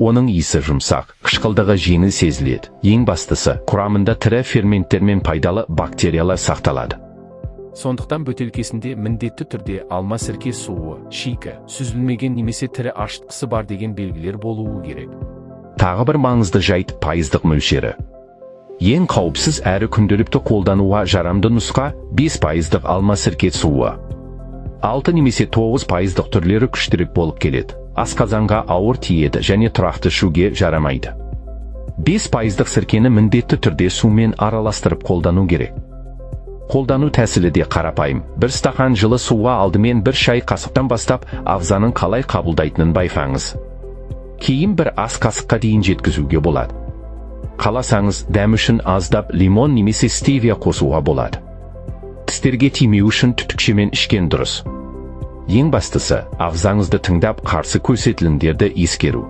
оның иісі жұмсақ, қышқылдығы жеңіл сезіледі. Ең бастысы, құрамында тірі ферменттер мен пайдалы бактериялар сақталады. Сондықтан бөтелкесінде міндетті түрде алма сірке суы, шикі, сүзілмеген немесе тірі ашытқысы бар деген белгілер болуы керек. Тағы бір маңызды жайт пайыздық мөлшері. Ең қауіпсіз әрі күнделікті қолдануға жарамды нұсқа 5% алма сірке суы. 6 немесе 9% түрлері күштірек болып келеді. Асқазанға ауыр тиеді және тұрақты ішуге жарамайды. 5% сіркені міндетті түрде сумен араластырып қолдану керек. Қолдану тәсілі де қарапайым. Бір стақан жылы суға алдымен бір шай қасықтан бастап ағзаның қалай қабылдайтынын байқаңыз. Кейін бір ас қасыққа дейін жеткізуге болады. Қаласаңыз, дәм үшін аздап лимон немесе стевия қосуға болады. Тістерге тимеу үшін түтікшемен ішкен дұрыс. Ең бастысы, ағзаңызды тыңдап қарсы көрсетілімдерді ескеру.